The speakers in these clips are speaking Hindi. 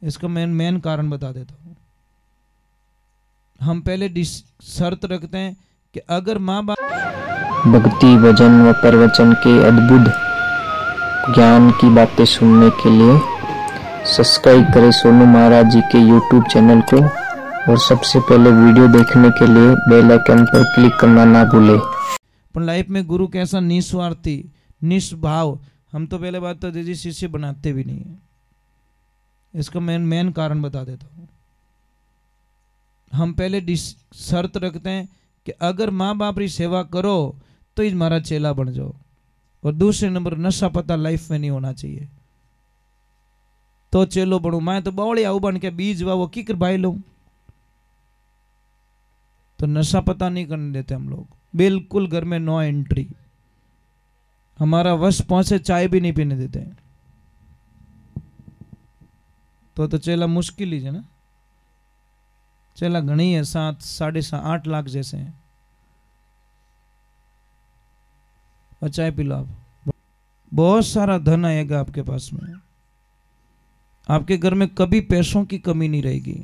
इसका मेन कारण बता देता हूँ। हम पहले शर्त रखते हैं कि अगर माँ बाप भक्ति भजन व प्रवचन के अद्भुत ज्ञान की बातें सुनने के लिए सब्सक्राइब करें सोनू महाराज जी के YouTube चैनल को, और सबसे पहले वीडियो देखने के लिए बेल आइकन पर क्लिक करना ना भूलें। पर लाइफ में गुरु कैसा निस्वार्थी निस्भाव, हम तो पहले बात तो दीदी शिष्य बनाते भी नहीं है। इसका मेन कारण बता देता हूँ। हम पहले शर्त रखते हैं कि अगर माँ बाप की सेवा करो तो ही हमारा चेला बन जाओ, और दूसरे नंबर नशा पता लाइफ में नहीं होना चाहिए तो चेलो बनू। मैं तो बौड़ी आऊ बन के बीज वा वो किकर भाई लूं, तो नशा पता नहीं करने देते हम लोग। बिल्कुल घर में नो एंट्री, हमारा वश पहुंचे चाय भी नहीं पीने देते हैं। तो चेला मुश्किल ही है ना। चेला घनी है, 7, 7.5, 8 लाख जैसे हैं, और चाय पी लो आप। बहुत सारा धन आएगा आपके पास में, आपके घर में कभी पैसों की कमी नहीं रहेगी।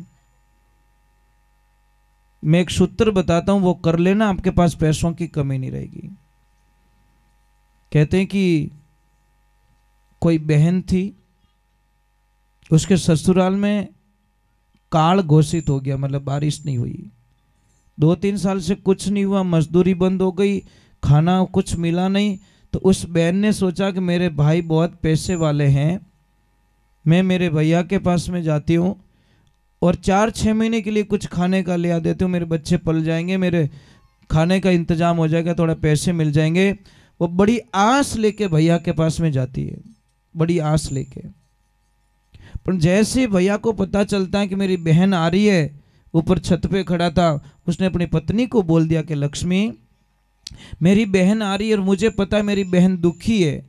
मैं एक सूत्र बताता हूं, वो कर लेना, आपके पास पैसों की कमी नहीं रहेगी। कहते हैं कि कोई बहन थी, उसके ससुराल में काल घोषित हो गया, मतलब बारिश नहीं हुई। 2-3 साल से कुछ नहीं हुआ, मजदूरी बंद हो गई, खाना कुछ मिला नहीं। तो उस बहन ने सोचा कि मेरे भाई बहुत पैसे वाले हैं, मैं मेरे भैया के पास में जाती हूँ और 4-6 महीने के लिए कुछ खाने का ले आ देती हूँ, मेरे बच्चे पल जाएंगे, मेरे खाने का इंतजाम हो जाएगा, थोड़ा पैसे मिल जाएंगे। वो बड़ी आस लेके भैया के पास में जाती है, बड़ी आस लेके। पर जैसे भैया को पता चलता है कि मेरी बहन आ रही है, ऊपर छत पे खड़ा था, उसने अपनी पत्नी को बोल दिया कि लक्ष्मी मेरी बहन आ रही है और मुझे पता है मेरी बहन दुखी है,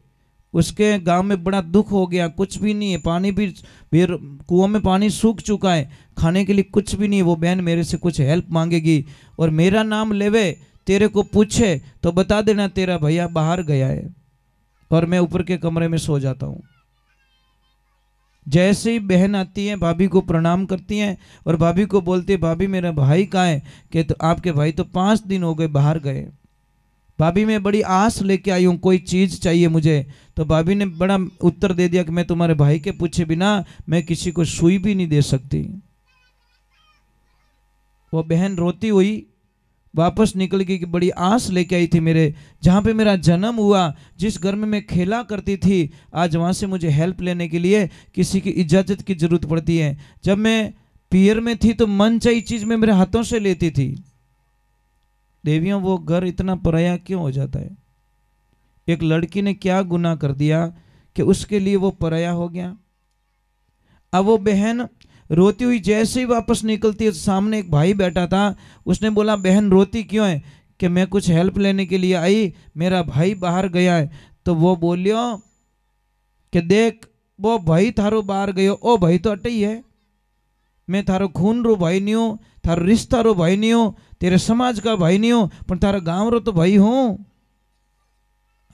उसके गांव में बड़ा दुख हो गया, कुछ भी नहीं है, पानी भी कुआं में पानी सूख चुका है, खाने के लिए कुछ भी नहीं है। वो बहन मेरे से कुछ हेल्प मांगेगी और मेरा नाम लेवे, तेरे को पूछे तो बता देना तेरा भैया बाहर गया है और मैं ऊपर के कमरे में सो जाता हूँ। जैसे ही बहन आती है, भाभी को प्रणाम करती हैं और भाभी को बोलती है भाभी मेरा भाई कहाँ है? कि तो आपके भाई तो 5 दिन हो गए बाहर गए। भाभी मैं बड़ी आस लेके आई हूँ, कोई चीज़ चाहिए मुझे। तो भाभी ने बड़ा उत्तर दे दिया कि मैं तुम्हारे भाई के पूछे बिना मैं किसी को सुई भी नहीं दे सकती। वो बहन रोती हुई वापस निकल गई कि बड़ी आस लेके आई थी, मेरे जहाँ पे मेरा जन्म हुआ, जिस घर में मैं खेला करती थी, आज वहाँ से मुझे हेल्प लेने के लिए किसी की इजाज़त की ज़रूरत पड़ती है। जब मैं पियर में थी तो मन चाहिए चीज़ मैं मेरे हाथों से लेती थी। देवियों वो घर इतना पराया क्यों हो जाता है? एक लड़की ने क्या गुनाह कर दिया कि उसके लिए वो पराया हो गया? अब वो बहन रोती हुई जैसे ही वापस निकलती है, सामने एक भाई बैठा था, उसने बोला बहन रोती क्यों है? कि मैं कुछ हेल्प लेने के लिए आई, मेरा भाई बाहर गया है। तो वो बोलियो कि देख वो भाई थारो बाहर गयो, ओ भाई तो अटे ही है, मैं थारो खून रो भाई नहीं हूँ, थारो रिश्ता रो भाई नहीं हूँ, तेरे समाज का भाई नहीं हूँ, पर थारा गांव रो तो भाई हूँ,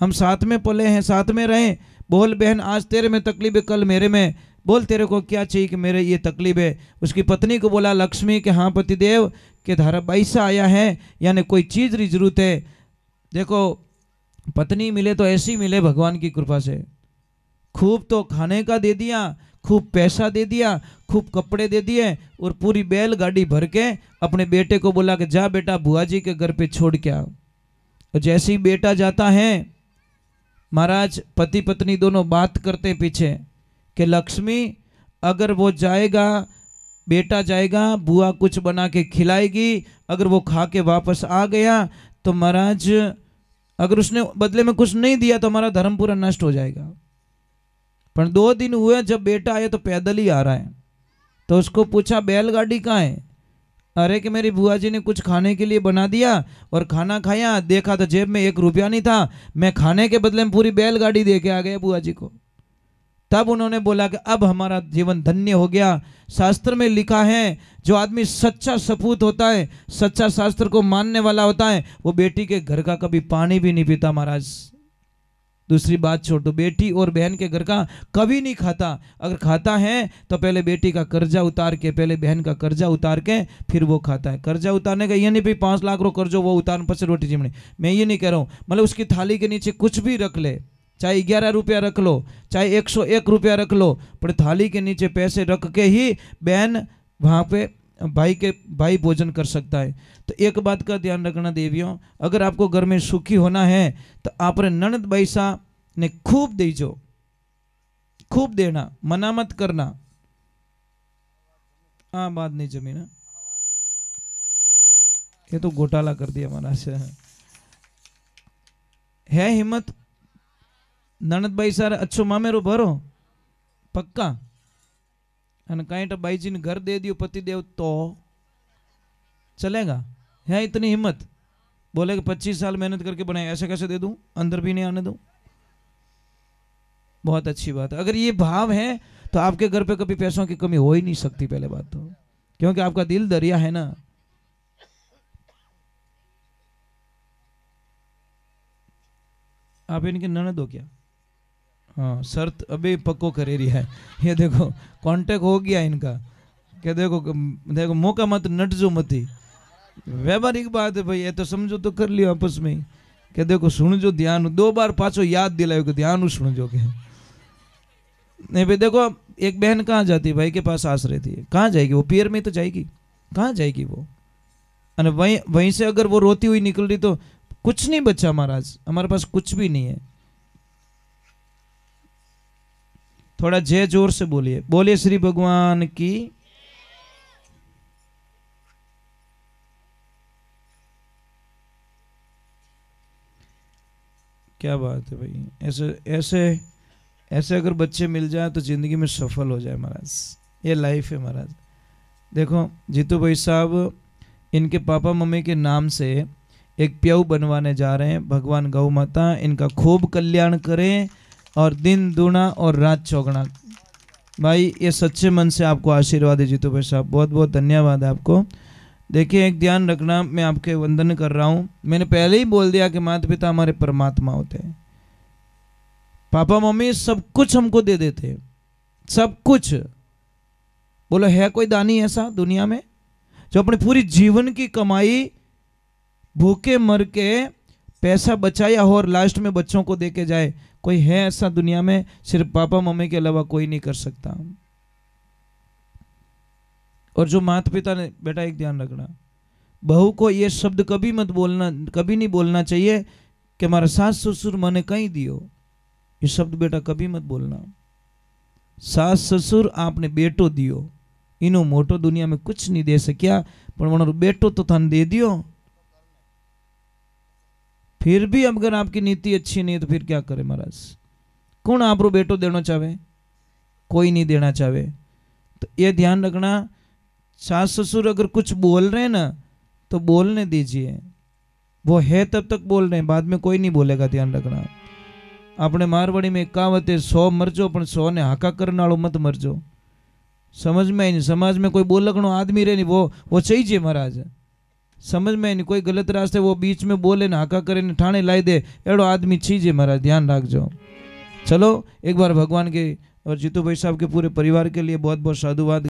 हम साथ में पले हैं, साथ में रहे। बोल बहन आज तेरे में तकलीफ है, कल मेरे में, बोल तेरे को क्या चाहिए कि मेरे ये तकलीफ है। उसकी पत्नी को बोला लक्ष्मी के हाँ पतिदेव के धारा पैसा आया है, यानी कोई चीज़ की जरूरत है। देखो पत्नी मिले तो ऐसी मिले भगवान की कृपा से। खूब तो खाने का दे दिया, खूब पैसा दे दिया, खूब कपड़े दे दिए और पूरी बैलगाड़ी भर के अपने बेटे को बोला कि जा बेटा बुआ जी के घर पे छोड़ के आओ। और जैसे ही बेटा जाता है, महाराज पति पत्नी दोनों बात करते पीछे कि लक्ष्मी अगर वो जाएगा, बेटा जाएगा, बुआ कुछ बना के खिलाएगी, अगर वो खा के वापस आ गया तो महाराज अगर उसने बदले में कुछ नहीं दिया तो हमारा धर्म पूरा नष्ट हो जाएगा। पर 2 दिन हुए, जब बेटा आया तो पैदल ही आ रहा है। तो उसको पूछा बैलगाड़ी कहाँ है? अरे कि मेरी बुआ जी ने कुछ खाने के लिए बना दिया और खाना खाया, देखा तो जेब में 1 रुपया नहीं था, मैं खाने के बदले में पूरी बैलगाड़ी दे के आ गया बुआ जी को। तब उन्होंने बोला कि अब हमारा जीवन धन्य हो गया। शास्त्र में लिखा है जो आदमी सच्चा सपूत होता है, सच्चा शास्त्र को मानने वाला होता है, वो बेटी के घर का कभी पानी भी नहीं पीता महाराज। दूसरी बात छोड़ दो, बेटी और बहन के घर का कभी नहीं खाता। अगर खाता है तो पहले बेटी का कर्जा उतार के, पहले बहन का कर्जा उतार के फिर वो खाता है। कर्जा उतारने का ये नहीं भाई 5 लाख रो कर्जो वो उतार पछ रोटी जिमनी, मैं ये नहीं कह रहा हूँ। मतलब उसकी थाली के नीचे कुछ भी रख ले, चाहे 11 रुपया रख लो, चाहे 101 रुपया रख लो, पर थाली के नीचे पैसे रख के ही बहन वहाँ पे भाई भोजन कर सकता है। तो एक बात का ध्यान रखना देवियों, अगर आपको घर में सुखी होना है तो आपने ननद बैसा ने खूब दीजो, खूब देना, मना मत करना। हाँ बात नहीं जमी ना, ये तो घोटाला कर दिया हमारा से। है हिम्मत ननद भाई सारे अच्छो मामेरो भरो पक्का, अन कहीं तो भाई जी ने घर दे दियो पति देव तो चलेगा? है इतनी हिम्मत? बोले कि 25 साल मेहनत करके बनाए, ऐसे कैसे दे दूं, अंदर भी नहीं आने दूं? बहुत अच्छी बात है। अगर ये भाव है तो आपके घर पे कभी पैसों की कमी हो ही नहीं सकती, पहले बात तो, क्योंकि आपका दिल दरिया है ना। आप इनके ननद हो क्या? हाँ, शर्त अभी पक्को करे रही है। ये देखो कांटेक्ट हो गया इनका, क्या देखो मौका मत नटजो मती, व्यवहारिक बात है भाई, ये तो समझो तो कर लियो आपस में। क्या देखो सुन जो ध्यान, 2 बार पाछो याद दिलायो कि ध्यान सुन जो के नहीं भाई। देखो एक बहन कहाँ जाती, भाई के पास आस रहती है, कहाँ जाएगी वो? पियर में तो जाएगी, कहाँ जाएगी वो? अरे वहीं से अगर वो रोती हुई निकल रही तो कुछ नहीं बचा महाराज, हमारे पास कुछ भी नहीं है। थोड़ा जय जोर से बोलिए, बोलिए श्री भगवान की। क्या बात है भाई, ऐसे ऐसे ऐसे अगर बच्चे मिल जाए तो जिंदगी में सफल हो जाए महाराज, ये लाइफ है महाराज। देखो जीतू भाई साहब इनके पापा मम्मी के नाम से एक प्याऊ बनवाने जा रहे हैं। भगवान गौ माता इनका खूब कल्याण करें और दिन दूना और रात चौगुना। भाई ये सच्चे मन से आपको आशीर्वाद है जीतू भाई साहब, बहुत बहुत धन्यवाद है आपको। देखिए एक ध्यान रखना, मैं आपके वंदन कर रहा हूँ। मैंने पहले ही बोल दिया कि माता पिता हमारे परमात्मा होते हैं। पापा मम्मी सब कुछ हमको दे देते हैं, सब कुछ। बोलो है कोई दानी ऐसा दुनिया में जो अपने पूरी जीवन की कमाई भूखे मर के पैसा बचाया हो और लास्ट में बच्चों को दे के जाए? कोई है ऐसा दुनिया में? सिर्फ पापा मम्मी के अलावा कोई नहीं कर सकता। और जो माता पिता ने, बेटा एक ध्यान रखना, बहू को ये शब्द कभी मत बोलना, कभी नहीं बोलना चाहिए कि हमारा सास ससुर मने कहीं दियो। ये शब्द बेटा कभी मत बोलना। सास ससुर आपने बेटो दियो, इनो मोटो दुनिया में कुछ नहीं दे सक्या, पर वनो बेटो तो थाने दे दियो। फिर भी अगर आपकी नीति अच्छी नहीं है तो फिर क्या करे महाराज? कौन आप रो बेटो देना चाहे? कोई नहीं देना चाहे। तो ये ध्यान रखना, सास ससुर अगर कुछ बोल रहे हैं ना तो बोलने दीजिए, वो है तब तक बोल रहे हैं, बाद में कोई नहीं बोलेगा। ध्यान रखना, अपने मारवाड़ी में कहावत है 100 मरजो पर 100 ने हाका करने वालों मत मरजो। समझ में ही नहीं, समाज में कोई बोलकनो आदमी रहे नहीं, वो चाहिए महाराज। समझ में नहीं, कोई गलत रास्ते वो बीच में बोले ना हाका करे ने ठाणे लाई दे, एड़ो आदमी चाहिए महाराज, ध्यान रखजो। चलो एक बार भगवान के और जीतू भाई साहब के पूरे परिवार के लिए बहुत बहुत साधुवाद।